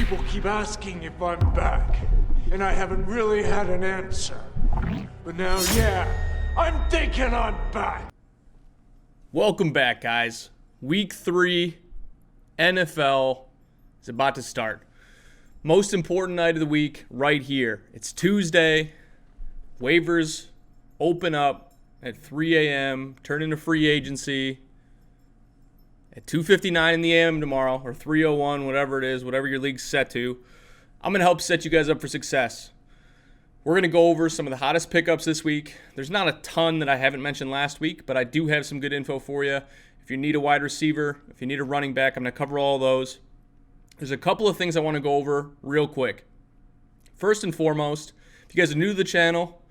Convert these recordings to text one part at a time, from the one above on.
People keep asking if I'm back, and I haven't really had an answer. But now, yeah, I'm thinking I'm back. Welcome back, guys. Week 3 NFL is about to start. Most important night of the week right here. It's Tuesday. Waivers open up at 3 a.m., turn into free agency at 2:59 in the a.m. tomorrow, or 3:01, whatever it is, whatever your league's set to. I'm going to help set you guys up for success. We're going to go over some of the hottest pickups this week. There's not a ton that I haven't mentioned last week, but I do have some good info for you. If you need a wide receiver, if you need a running back, I'm going to cover all those. There's a couple of things I want to go over real quick. First and foremost, if you guys are new to the channel,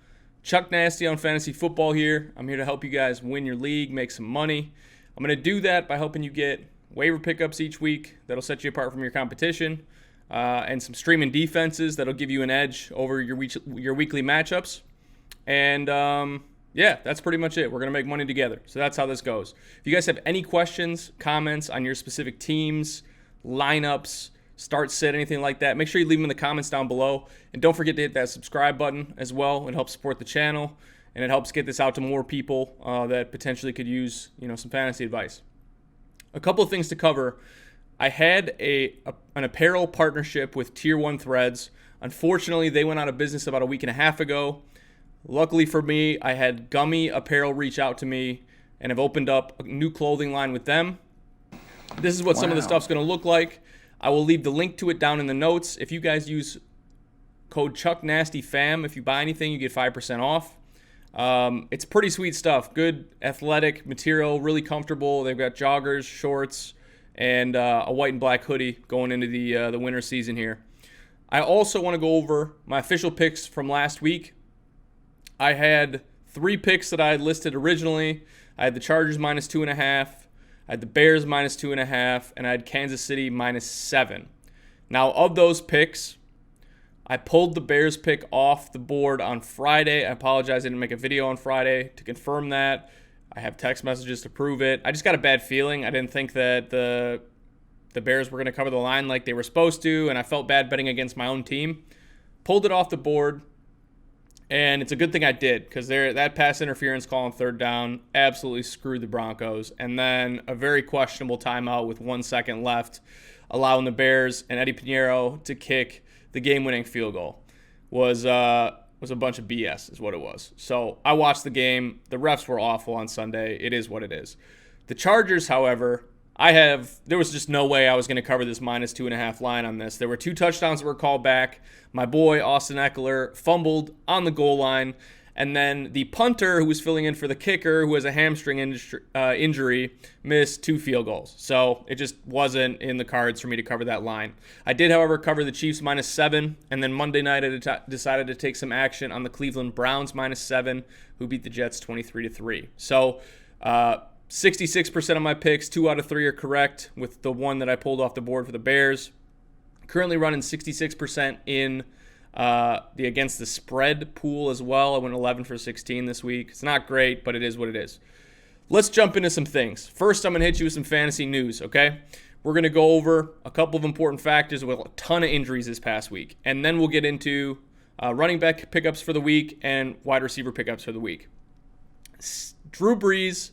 Chuck Nasty on Fantasy Football here. I'm here to help you guys win your league, make some money. I'm going to do that by helping you get waiver pickups each week that'll set you apart from your competition, and some streaming defenses that'll give you an edge over your weekly matchups. And yeah, that's pretty much it. We're going to make money together. So that's how this goes. If you guys have any questions, comments on your specific teams, lineups, start sit, anything like that, make sure you leave them in the comments down below. And don't forget to hit that subscribe button as well. It helps support the channel, and it helps get this out to more people that potentially could use some fantasy advice. A couple of things to cover. I had an apparel partnership with Tier 1 Threads. Unfortunately, they went out of business about a week and a half ago. Luckily for me, I had Gummy Apparel reach out to me and have opened up a new clothing line with them. This is what some of the stuff's going to look like. I will leave the link to it down in the notes. If you guys use code ChuckNastyFam, if you buy anything, you get 5% off. It's pretty sweet stuff. Good athletic material, really comfortable. They've got joggers, shorts, and a white and black hoodie going into the winter season here. I also want to go over my official picks from last week. I had 3 picks that I had listed originally. I had the Chargers minus 2.5. I had the Bears minus 2.5, and I had Kansas City minus 7. Now, of those picks, I pulled the Bears pick off the board on Friday. I apologize, I didn't make a video on Friday to confirm that. I have text messages to prove it. I just got a bad feeling. I didn't think that the Bears were going to cover the line like they were supposed to, and I felt bad betting against my own team. Pulled it off the board, and it's a good thing I did, because that pass interference call on third down absolutely screwed the Broncos. And then a very questionable timeout with 1 second left, allowing the Bears and Eddie Pinheiro to kick the game-winning field goal. Was a bunch of BS is what it was. So I watched the game. The refs were awful on Sunday. It is what it is. The Chargers, however, there was just no way I was going to cover this minus 2.5 line on this. There were 2 touchdowns that were called back. My boy, Austin Eckler, fumbled on the goal line. And then the punter, who was filling in for the kicker, who has a hamstring injury, missed 2 field goals. So it just wasn't in the cards for me to cover that line. I did, however, cover the Chiefs minus 7. And then Monday night, I decided to take some action on the Cleveland Browns minus 7, who beat the Jets 23-3. So 66% of my picks, 2 out of 3 are correct, with the one that I pulled off the board for the Bears. Currently running 66% in the against the spread pool as well. I went 11 for 16 this week. It's not great, but it is what it is. Let's jump into some things. First, I'm going to hit you with some fantasy news, okay? We're going to go over a couple of important factors with a ton of injuries this past week. And then we'll get into running back pickups for the week and wide receiver pickups for the week. Drew Brees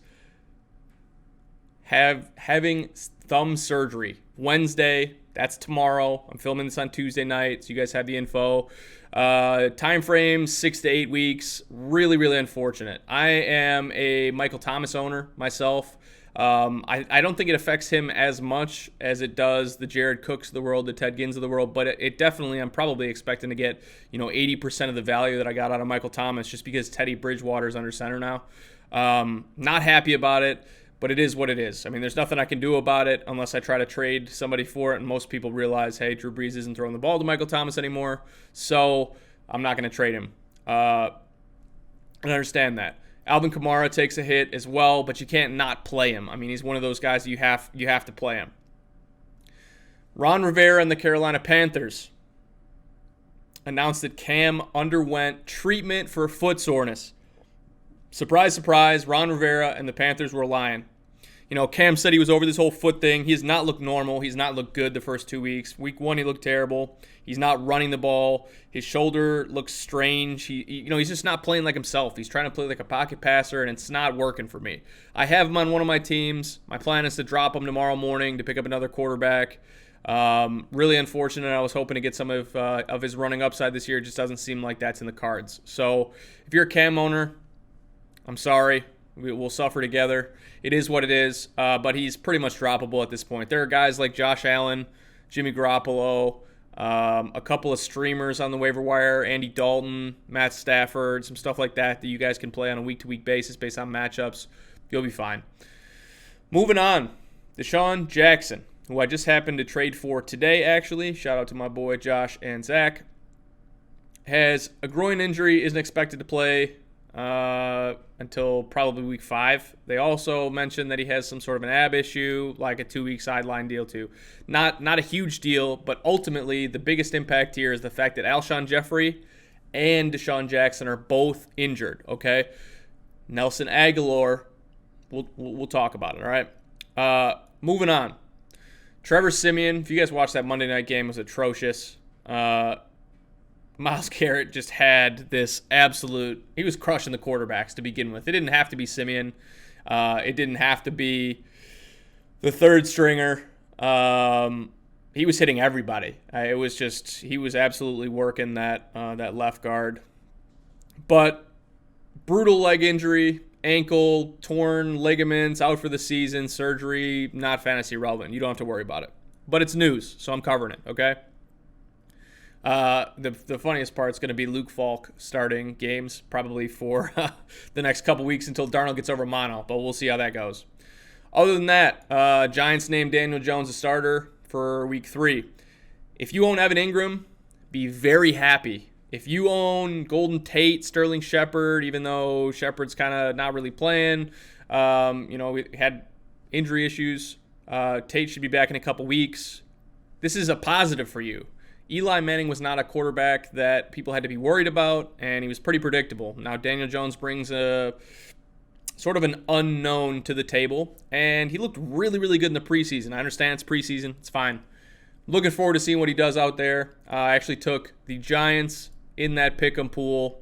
having thumb surgery Wednesday. That's tomorrow. I'm filming this on Tuesday night, so you guys have the info. Time frame, 6 to 8 weeks. Really, really unfortunate. I am a Michael Thomas owner myself. I don't think it affects him as much as it does the Jared Cooks of the world, the Ted Ginns of the world, but it definitely, I'm probably expecting to get 80% of the value that I got out of Michael Thomas just because Teddy Bridgewater's under center now. Not happy about it. But it is what it is. I mean, there's nothing I can do about it unless I try to trade somebody for it. And most people realize, hey, Drew Brees isn't throwing the ball to Michael Thomas anymore. So I'm not going to trade him. And I understand that. Alvin Kamara takes a hit as well, but you can't not play him. I mean, he's one of those guys you have to play him. Ron Rivera and the Carolina Panthers announced that Cam underwent treatment for foot soreness. Surprise, surprise, Ron Rivera and the Panthers were lying. Cam said he was over this whole foot thing. He has not looked normal. He's not looked good the first 2 weeks. Week 1, he looked terrible. He's not running the ball. His shoulder looks strange. He's just not playing like himself. He's trying to play like a pocket passer, and it's not working for me. I have him on one of my teams. My plan is to drop him tomorrow morning to pick up another quarterback. Really unfortunate. I was hoping to get some of his running upside this year. It just doesn't seem like that's in the cards. So if you're a Cam owner, I'm sorry. We'll suffer together. It is what it is, but he's pretty much droppable at this point. There are guys like Josh Allen, Jimmy Garoppolo, a couple of streamers on the waiver wire, Andy Dalton, Matt Stafford, some stuff like that you guys can play on a week-to-week basis based on matchups. You'll be fine. Moving on, Deshaun Jackson, who I just happened to trade for today, actually. Shout out to my boy Josh and Zach. Has a groin injury, isn't expected to play until probably week 5. They also mentioned that he has some sort of an ab issue, like a 2-week sideline deal too. Not a huge deal, but ultimately the biggest impact here is the fact that Alshon Jeffrey and Deshaun Jackson are both injured, okay? Nelson Aguilar, we'll talk about it, all right? Moving on. Trevor Siemian, if you guys watched that Monday night game, it was atrocious. Myles Garrett just had this he was crushing the quarterbacks to begin with. It didn't have to be Siemian. It didn't have to be the third stringer. He was hitting everybody. He was absolutely working that left guard. But brutal leg injury, ankle, torn ligaments, out for the season, surgery, not fantasy relevant. You don't have to worry about it. But it's news, so I'm covering it, okay? The funniest part is going to be Luke Falk starting games probably for the next couple weeks until Darnold gets over mono, but we'll see how that goes. Other than that, Giants named Daniel Jones a starter for week 3. If you own Evan Ingram, be very happy. If you own Golden Tate, Sterling Shepard, even though Shepard's kind of not really playing, we had injury issues. Tate should be back in a couple weeks. This is a positive for you. Eli Manning was not a quarterback that people had to be worried about, and he was pretty predictable. Now, Daniel Jones brings a sort of an unknown to the table, and he looked really, really good in the preseason. I understand it's preseason. It's fine. Looking forward to seeing what he does out there. I actually took the Giants in that pick'em pool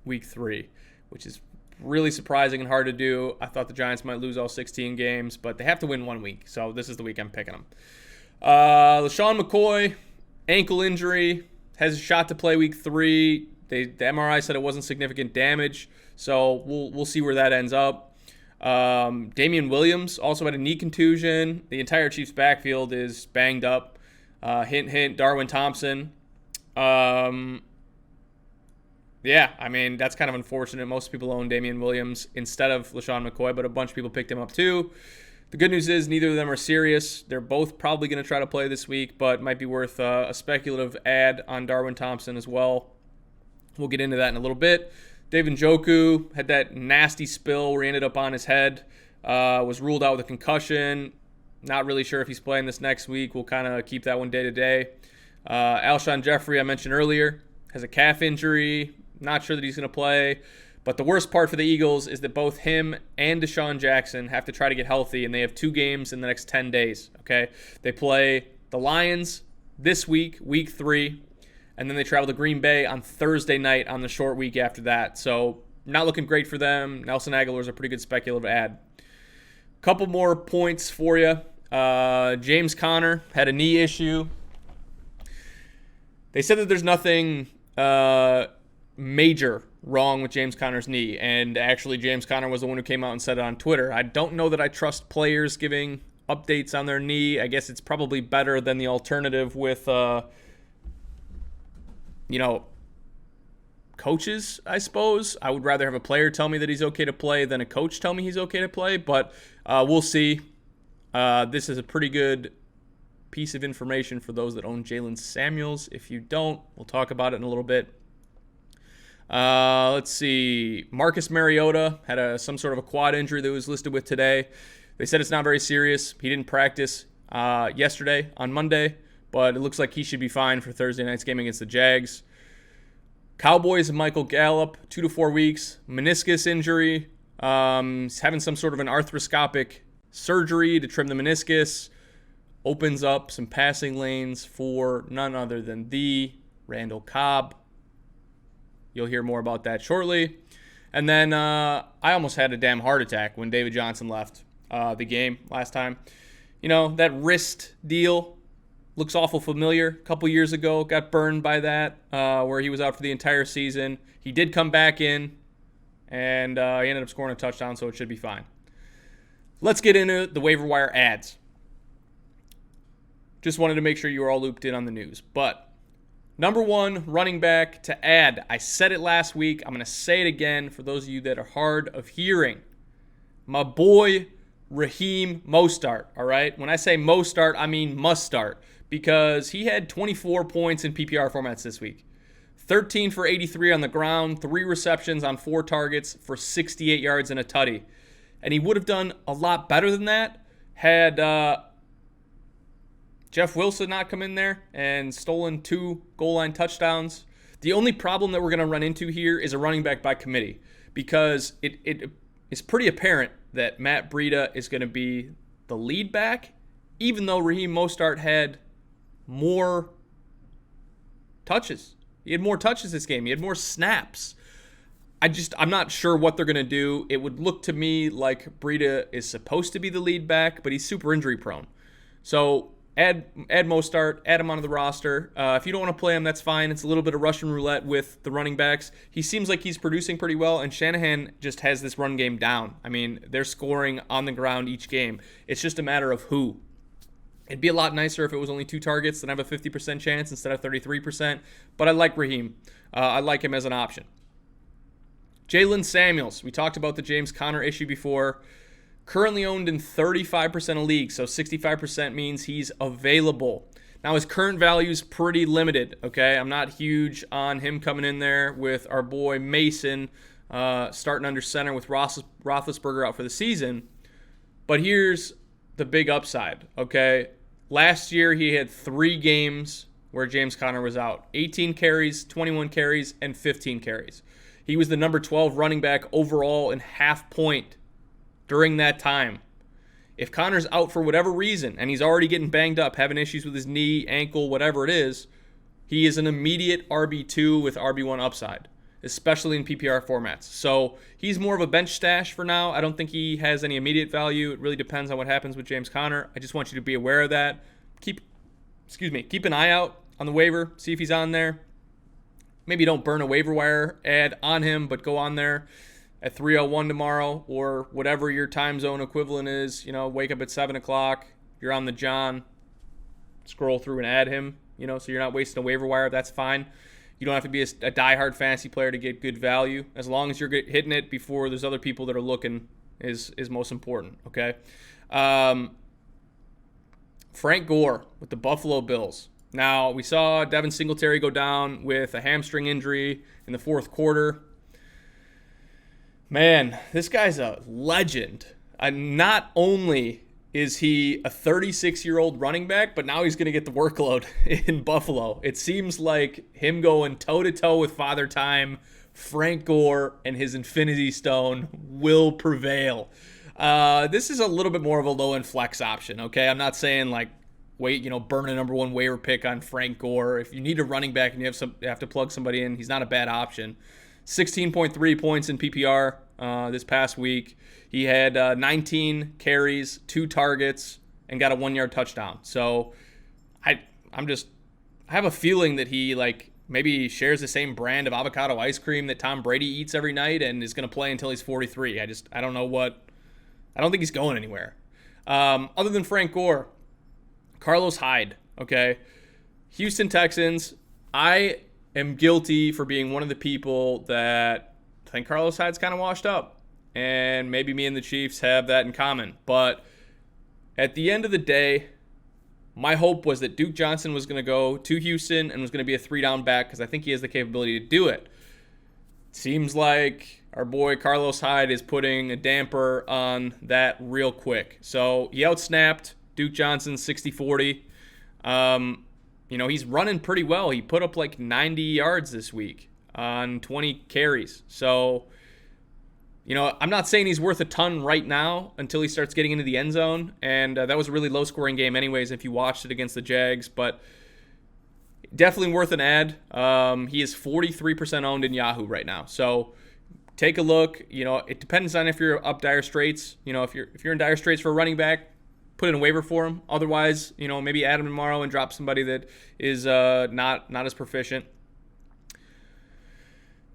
week 3, which is really surprising and hard to do. I thought the Giants might lose all 16 games, but they have to win 1 week, so this is the week I'm picking them. LaShawn McCoy, ankle injury, has a shot to play week 3. The MRI said it wasn't significant damage, so we'll see where that ends up. Damian Williams also had a knee contusion. The entire Chiefs backfield is banged up. Hint, hint, Darwin Thompson. That's kind of unfortunate. Most people own Damian Williams instead of LaShawn McCoy, but a bunch of people picked him up too. The good news is neither of them are serious. They're both probably going to try to play this week, but might be worth a speculative ad on Darwin Thompson as well. We'll get into that in a little bit. David Njoku had that nasty spill where he ended up on his head. Was ruled out with a concussion. Not really sure if he's playing this next week. We'll kind of keep that one day to day. Alshon Jeffrey, I mentioned earlier, has a calf injury. Not sure that he's going to play. But the worst part for the Eagles is that both him and Deshaun Jackson have to try to get healthy, and they have 2 games in the next 10 days, okay? They play the Lions this week, week 3, and then they travel to Green Bay on Thursday night on the short week after that. So not looking great for them. Nelson Aguilar is a pretty good speculative ad. Couple more points for you. James Conner had a knee issue. They said that there's nothing major wrong with James Conner's knee, and actually James Conner was the one who came out and said it on Twitter. I don't know that I trust players giving updates on their knee. I guess it's probably better than the alternative with coaches, I suppose. I would rather have a player tell me that he's okay to play than a coach tell me he's okay to play, but we'll see. This is a pretty good piece of information for those that own Jalen Samuels. If you don't, we'll talk about it in a little bit. Let's see. Marcus Mariota had some sort of a quad injury that was listed with today. They said it's not very serious. He didn't practice yesterday on Monday, but it looks like he should be fine for Thursday night's game against the Jags. Cowboys and Michael Gallup, 2 to 4 weeks. Meniscus injury. He's having some sort of an arthroscopic surgery to trim the meniscus. Opens up some passing lanes for none other than the Randall Cobb. You'll hear more about that shortly. And then I almost had a damn heart attack when David Johnson left the game last time. You know, that wrist deal looks awful familiar. A couple years ago, got burned by that, where he was out for the entire season. He did come back in, and he ended up scoring a touchdown, so it should be fine. Let's get into the waiver wire ads. Just wanted to make sure you were all looped in on the news. But number one running back to add. I said it last week. I'm going to say it again for those of you that are hard of hearing. My boy, Raheem Mostert, all right? When I say Mostert, I mean must start, because he had 24 points in PPR formats this week. 13 for 83 on the ground, 3 receptions on 4 targets for 68 yards and a tutty. And he would have done a lot better than that had Jeff Wilson not come in there and stolen 2 goal line touchdowns. The only problem that we're going to run into here is a running back by committee, because it is pretty apparent that Matt Breida is going to be the lead back, even though Raheem Mostert had more touches. He had more touches this game. He had more snaps. I'm not sure what they're going to do. It would look to me like Breida is supposed to be the lead back, but he's super injury prone. So add Mostert, add him onto the roster. If you don't want to play him, that's fine. It's a little bit of Russian roulette with the running backs. He seems like he's producing pretty well, and Shanahan just has this run game down. I mean, they're scoring on the ground each game. It's just a matter of who. It'd be a lot nicer if it was only 2 targets and have a 50% chance instead of 33%, but I like Raheem. I like him as an option. Jalen Samuels. We talked about the James Conner issue before. Currently owned in 35% of leagues, so 65% means he's available. Now, his current value is pretty limited, okay? I'm not huge on him coming in there with our boy Mason starting under center with Roethlisberger out for the season. But here's the big upside, okay? Last year, he had 3 games where James Conner was out. 18 carries, 21 carries, and 15 carries. He was the number 12 running back overall in half point during that time. If Connor's out for whatever reason, and he's already getting banged up, having issues with his knee, ankle, whatever it is, he is an immediate RB2 with RB1 upside, especially in PPR formats. So he's more of a bench stash for now. I don't think he has any immediate value. It really depends on what happens with James Conner. I just want you to be aware of that. Keep an eye out on the waiver, see if he's on there. Maybe don't burn a waiver wire ad on him, but go on there at 3:01 tomorrow, or whatever your time zone equivalent is. You know, wake up at 7 o'clock. You're on the John. Scroll through and add him, so you're not wasting a waiver wire. That's fine. You don't have to be a diehard fantasy player to get good value. As long as you're hitting it before there's other people that are looking is most important, okay? Frank Gore with the Buffalo Bills. Now, we saw Devin Singletary go down with a hamstring injury in the 4th quarter. Man, this guy's a legend. Not only is he a 36-year-old running back, but now he's going to get the workload in Buffalo. It seems like him going toe-to-toe with Father Time, Frank Gore, and his Infinity Stone will prevail. This is a little bit more of a low-end flex option, okay? I'm not saying, burn a number 1 waiver pick on Frank Gore. If you need a running back and you have to plug somebody in, he's not a bad option. 16.3 points in PPR this past week. He had 19 carries, 2 targets, and got a 1-yard touchdown. So I have a feeling that he maybe shares the same brand of avocado ice cream that Tom Brady eats every night and is going to play until he's 43. I don't think he's going anywhere. Other than Frank Gore, Carlos Hyde, okay? Houston Texans, I am guilty for being one of the people that think Carlos Hyde's kind of washed up. And maybe me and the Chiefs have that in common. But at the end of the day, my hope was that Duke Johnson was going to go to Houston and was going to be a 3-down back because I think he has the capability to do it. Seems like our boy Carlos Hyde is putting a damper on that real quick. So he outsnapped Duke Johnson 60-40. He's running pretty well. He put up 90 yards this week on 20 carries. So I'm not saying he's worth a ton right now until he starts getting into the end zone. And that was a really low-scoring game anyways if you watched it against the Jags. But definitely worth an ad. He is 43% owned in Yahoo right now. So take a look. It depends on if you're up dire straits. If you're in dire straits for a running back, put in a waiver for him. Otherwise, maybe add him tomorrow and drop somebody that is not as proficient.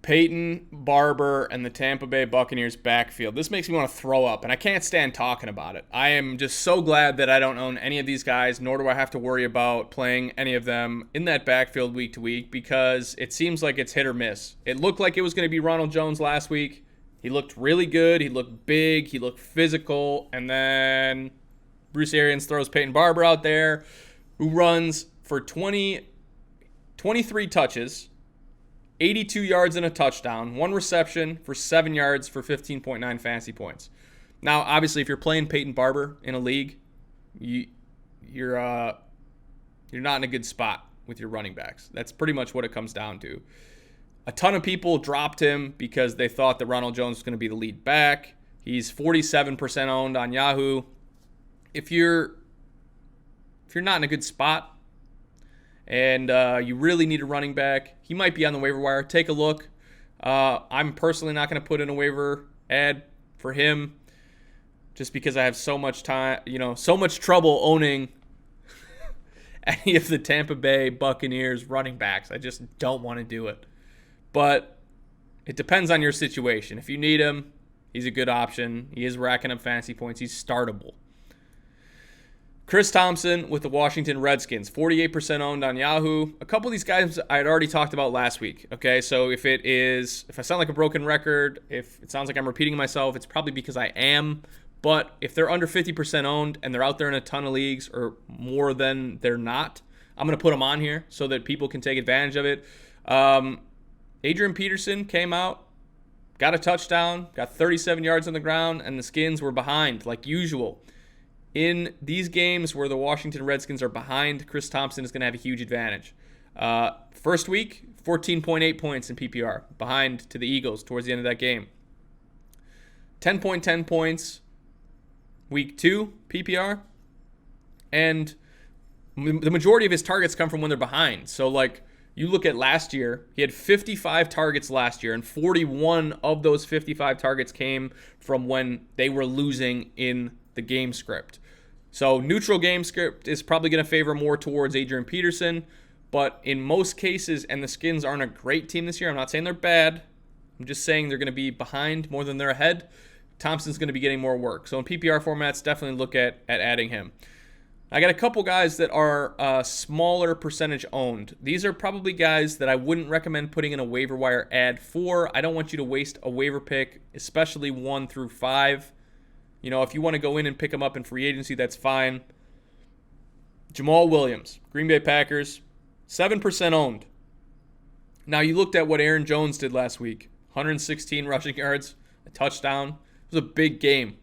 Peyton Barber and the Tampa Bay Buccaneers backfield. This makes me want to throw up, and I can't stand talking about it. I am just so glad that I don't own any of these guys, nor do I have to worry about playing any of them in that backfield week to week, because it seems like it's hit or miss. It looked like it was going to be Ronald Jones last week. He looked really good. He looked big. He looked physical. And then Bruce Arians throws Peyton Barber out there, who runs for 23 touches, 82 yards and a touchdown, 1 reception for 7 yards for 15.9 fantasy points. Now, obviously, if you're playing Peyton Barber in a league, you're not in a good spot with your running backs. That's pretty much what it comes down to. A ton of people dropped him because they thought that Ronald Jones was going to be the lead back. He's 47% owned on Yahoo. If you're not in a good spot, and you really need a running back, he might be on the waiver wire. Take a look. I'm personally not going to put in a waiver ad for him just because I have so much time, so much trouble owning any of the Tampa Bay Buccaneers running backs. I just don't want to do it. But it depends on your situation. If you need him, he's a good option. He is racking up fantasy points. He's startable. Chris Thompson with the Washington Redskins, 48% owned on Yahoo. A couple of these guys I had already talked about last week. Okay, so if I sound like a broken record, if it sounds like I'm repeating myself, it's probably because I am. But if they're under 50% owned and they're out there in a ton of leagues or more than they're not, I'm going to put them on here so that people can take advantage of it. Adrian Peterson came out, got a touchdown, got 37 yards on the ground, and the Skins were behind like usual. In these games where the Washington Redskins are behind, Chris Thompson is going to have a huge advantage. First week, 14.8 points in PPR, behind to the Eagles towards the end of that game. 10.10 points week 2 PPR. And the majority of his targets come from when they're behind. So, you look at last year, he had 55 targets last year, and 41 of those 55 targets came from when they were losing in the game script. So neutral game script is probably going to favor more towards Adrian Peterson, but in most cases, and the Skins aren't a great team this year, I'm not saying they're bad, I'm just saying they're going to be behind more than they're ahead. Thompson's going to be getting more work. So in PPR formats, definitely look at adding him. I got a couple guys that are smaller percentage owned. These are probably guys that I wouldn't recommend putting in a waiver wire ad for. I don't want you to waste a waiver pick, especially 1 through 5. If you want to go in and pick him up in free agency, that's fine. Jamal Williams, Green Bay Packers, 7% owned. Now, you looked at what Aaron Jones did last week. 116 rushing yards, a touchdown. It was a big game.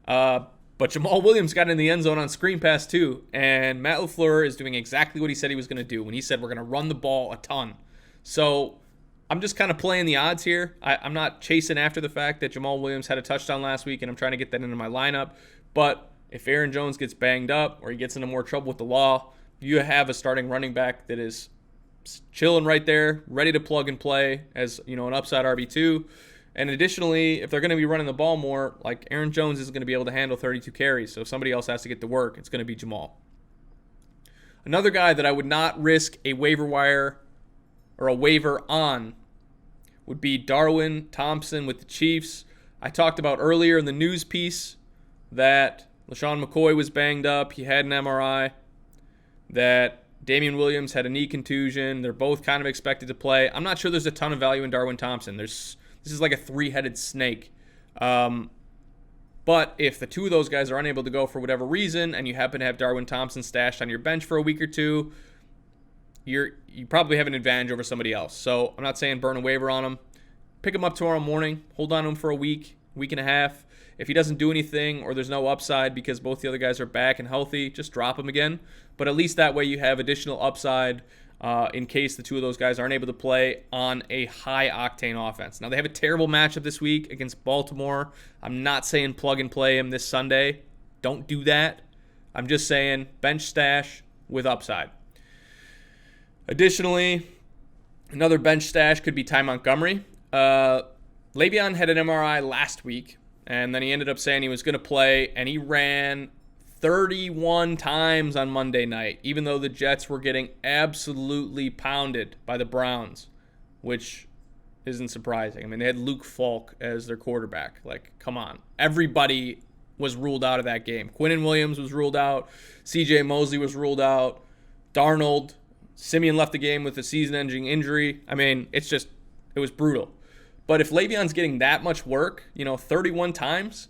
But Jamal Williams got in the end zone on screen pass too, and Matt LaFleur is doing exactly what he said he was going to do when he said we're going to run the ball a ton. So I'm just kind of playing the odds here. I'm not chasing after the fact that Jamal Williams had a touchdown last week, and I'm trying to get that into my lineup. But if Aaron Jones gets banged up or he gets into more trouble with the law, you have a starting running back that is chilling right there, ready to plug and play as an upside RB2. And additionally, if they're going to be running the ball more, like Aaron Jones isn't going to be able to handle 32 carries. So if somebody else has to get to work, it's going to be Jamal. Another guy that I would not risk a waiver wire or a waiver on would be Darwin Thompson with the Chiefs. I talked about earlier in the news piece that LaShawn McCoy was banged up. He had an MRI. That Damian Williams had a knee contusion. They're both kind of expected to play. I'm not sure there's a ton of value in Darwin Thompson. This is like a 3-headed snake. But if the two of those guys are unable to go for whatever reason and you happen to have Darwin Thompson stashed on your bench for a week or two, you probably have an advantage over somebody else. So I'm not saying burn a waiver on him. Pick him up tomorrow morning. Hold on to him for a week and a half. If he doesn't do anything or there's no upside because both the other guys are back and healthy, just drop him again. But at least that way you have additional upside in case the two of those guys aren't able to play on a high-octane offense. Now, they have a terrible matchup this week against Baltimore. I'm not saying plug and play him this Sunday. Don't do that. I'm just saying bench stash with upside. Additionally, another bench stash could be Ty Montgomery. Le'Veon had an MRI last week, and then he ended up saying he was going to play, and he ran 31 times on Monday night, even though the Jets were getting absolutely pounded by the Browns, which isn't surprising. I mean, they had Luke Falk as their quarterback. Like, come on. Everybody was ruled out of that game. Quinnen Williams was ruled out. C.J. Mosley was ruled out. Darnold. Simeon left the game with a season-ending injury. I mean, it was brutal. But if Le'Veon's getting that much work, 31 times,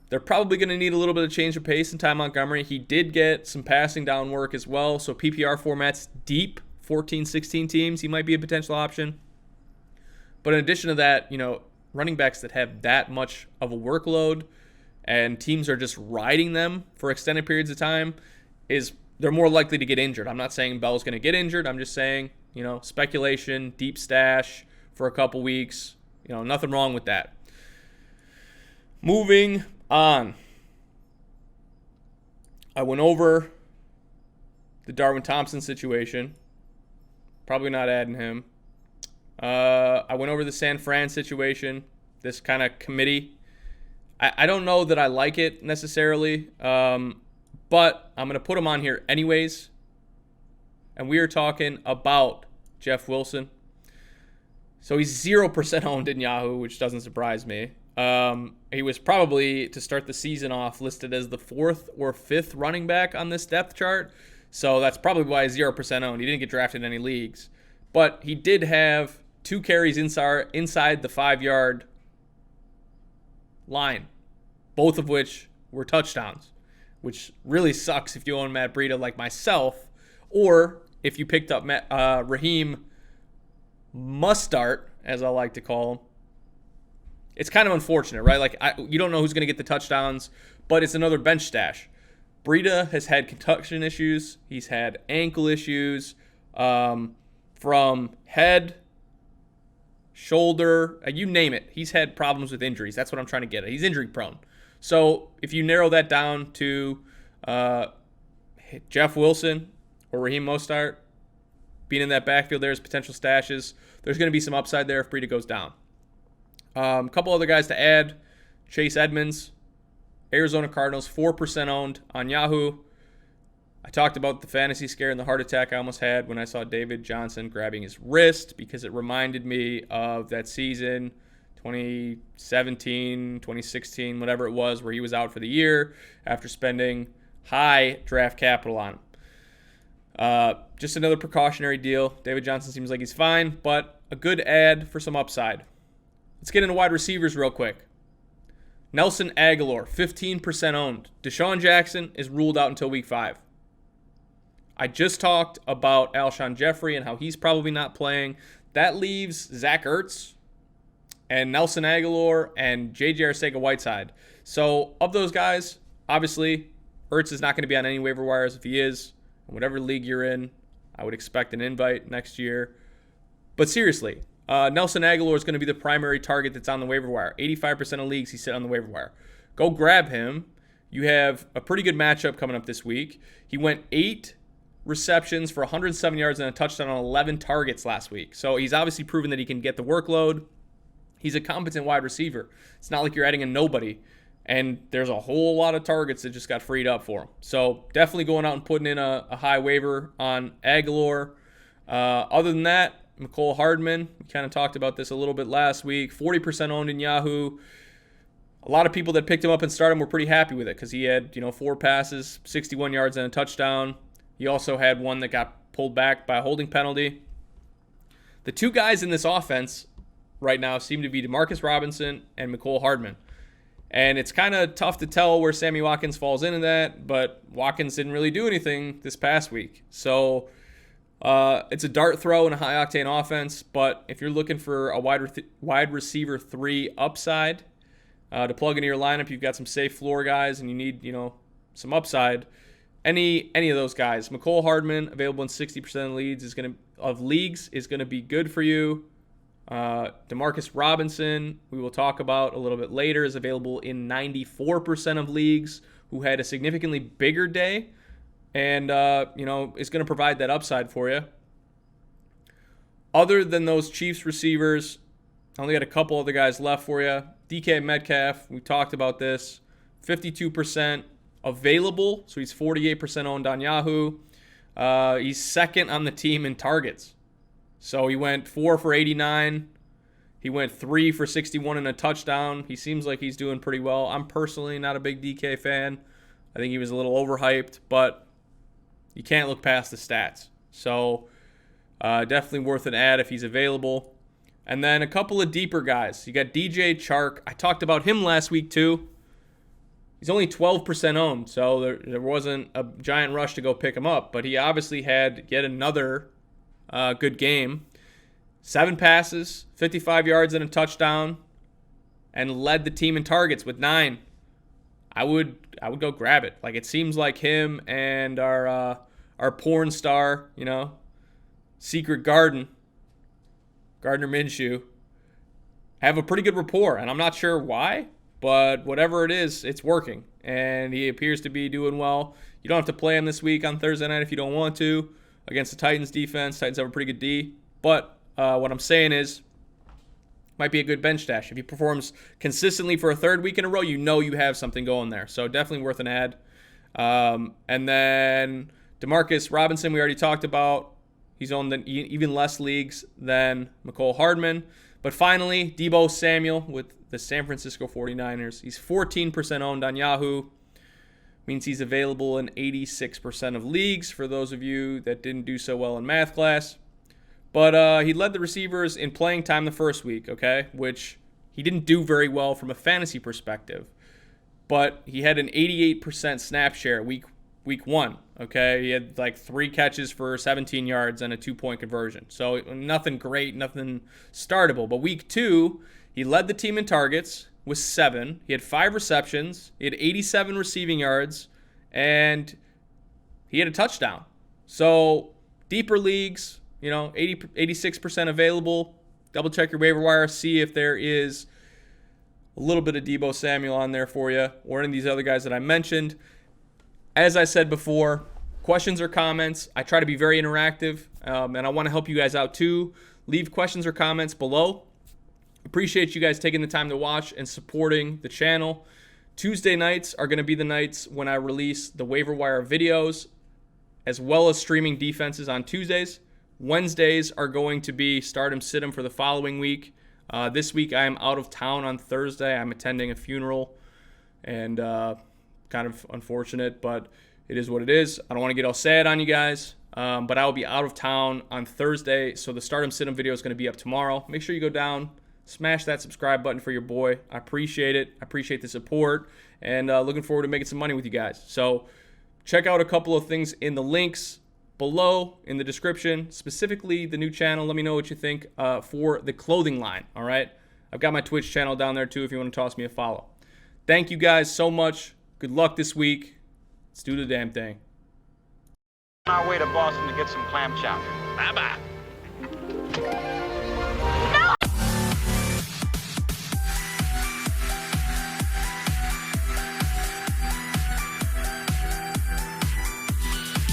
they're probably going to need a little bit of change of pace in Ty Montgomery. He did get some passing down work as well. So PPR formats deep, 14, 16 teams, he might be a potential option. But in addition to that, running backs that have that much of a workload and teams are just riding them for extended periods of time, they're more likely to get injured. I'm not saying Bell's going to get injured. I'm just saying, speculation, deep stash for a couple weeks. Nothing wrong with that. Moving on. I went over the Darwin Thompson situation. Probably not adding him. I went over the San Fran situation, this kind of committee. I don't know that I like it necessarily, but I'm going to put him on here anyways. And we are talking about Jeff Wilson. So he's 0% owned in Yahoo, which doesn't surprise me. He was probably, to start the season off, listed as the 4th or 5th running back on this depth chart. So that's probably why he's 0% owned. He didn't get drafted in any leagues. But he did have 2 carries inside the 5-yard line, both of which were touchdowns, which really sucks if you own Matt Breida like myself, or if you picked up Raheem Mustard, as I like to call him. It's kind of unfortunate, right? Like, you don't know who's going to get the touchdowns, but it's another bench stash. Breida has had concussion issues. He's had ankle issues from head, shoulder, you name it. He's had problems with injuries. That's what I'm trying to get at. He's injury prone. So if you narrow that down to Jeff Wilson or Raheem Mostert being in that backfield there as potential stashes, there's going to be some upside there if Breida goes down. A couple other guys to add. Chase Edmonds, Arizona Cardinals, 4% owned on Yahoo. I talked about the fantasy scare and the heart attack I almost had when I saw David Johnson grabbing his wrist because it reminded me of that season, 2017, 2016, whatever it was, where he was out for the year after spending high draft capital on him. Just another precautionary deal. David Johnson seems like he's fine, but a good add for some upside. Let's get into wide receivers real quick. Nelson Aguilar, 15% owned. Deshaun Jackson is ruled out until week 5. I just talked about Alshon Jeffrey and how he's probably not playing. That leaves Zach Ertz and Nelson Aguilar and J.J. Arcega-Whiteside. So of those guys, obviously, Ertz is not going to be on any waiver wires. If he is, in whatever league you're in, I would expect an invite next year. But seriously, Nelson Aguilar is going to be the primary target that's on the waiver wire. 85% of leagues he's sitting on the waiver wire. Go grab him. You have a pretty good matchup coming up this week. He went 8 receptions for 107 yards and a touchdown on 11 targets last week. So he's obviously proven that he can get the workload. He's a competent wide receiver. It's not like you're adding a nobody. And there's a whole lot of targets that just got freed up for him. So definitely going out and putting in a high waiver on Aguilar. Other than that, Mecole Hardman, we kind of talked about this a little bit last week, 40% owned in Yahoo. A lot of people that picked him up and started him were pretty happy with it because he had, 4 passes, 61 yards and a touchdown. He also had one that got pulled back by a holding penalty. The 2 guys in this offense right now seem to be Demarcus Robinson and Mecole Hardman. And it's kind of tough to tell where Sammy Watkins falls into that, but Watkins didn't really do anything this past week. So it's a dart throw in a high-octane offense, but if you're looking for a wide receiver 3 upside to plug into your lineup, you've got some safe floor guys, and you need, some upside, any of those guys. McCole Hardman, available in 60% of leagues, is gonna be good for you. Demarcus Robinson, we will talk about a little bit later, is available in 94% of leagues, who had a significantly bigger day, and is going to provide that upside for you. Other than those Chiefs receivers, I only got a couple other guys left for you. DK Metcalf, we talked about this, 52% available, so he's 48% owned on Yahoo. He's second on the team in targets. So he went 4 for 89. He went 3 for 61 and a touchdown. He seems like he's doing pretty well. I'm personally not a big DK fan. I think he was a little overhyped, but you can't look past the stats. So definitely worth an ad if he's available. And then a couple of deeper guys. You got DJ Chark. I talked about him last week too. He's only 12% owned, so there wasn't a giant rush to go pick him up. But he obviously had yet another good game. 7 passes, 55 yards and a touchdown, and led the team in targets with 9. I would go grab it. Like, it seems like him and our porn star, Secret Gardner Minshew, have a pretty good rapport, and I'm not sure why, but whatever it is, it's working, and he appears to be doing well. You don't have to play him this week on Thursday night if you don't want to against the Titans defense. Titans have a pretty good D, but what I'm saying is, might be a good bench stash. If he performs consistently for a third week in a row, you have something going there. So definitely worth an ad. And then Demarcus Robinson, we already talked about. He's on even less leagues than McCole Hardman. But finally, Deebo Samuel with the San Francisco 49ers. He's 14% owned on Yahoo. Means he's available in 86% of leagues for those of you that didn't do so well in math class. But he led the receivers in playing time the first week, okay, which he didn't do very well from a fantasy perspective. But he had an 88% snap share week 1, okay? He had like 3 catches for 17 yards and a 2-point conversion. So nothing great, nothing startable. But week 2, he led the team in targets with 7. He had 5 receptions. He had 87 receiving yards, and he had a touchdown. So deeper leagues, 86% available. Double check your waiver wire, see if there is a little bit of Deebo Samuel on there for you, or any of these other guys that I mentioned. As I said before, questions or comments, I try to be very interactive, and I want to help you guys out too. Leave questions or comments below. Appreciate you guys taking the time to watch and supporting the channel. Tuesday nights are going to be the nights when I release the waiver wire videos, as well as streaming defenses on Tuesdays. Wednesdays are going to be start 'em, sit 'em for the following week. This week I am out of town on Thursday. I'm attending a funeral, and kind of unfortunate, but it is what it is. I don't want to get all sad on you guys, but I will be out of town on Thursday, so the start 'em, sit 'em video is going to be up tomorrow. Make sure you go down, smash that subscribe button for your boy. I appreciate it. I appreciate the support, and looking forward to making some money with you guys. So check out a couple of things in the links below in the description, specifically the new channel. Let me know what you think for the clothing line, all right? I've got my Twitch channel down there too if you want to toss me a follow. Thank you guys so much. Good luck this week. Let's do the damn thing. On our way to Boston to get some clam chowder. Bye-bye.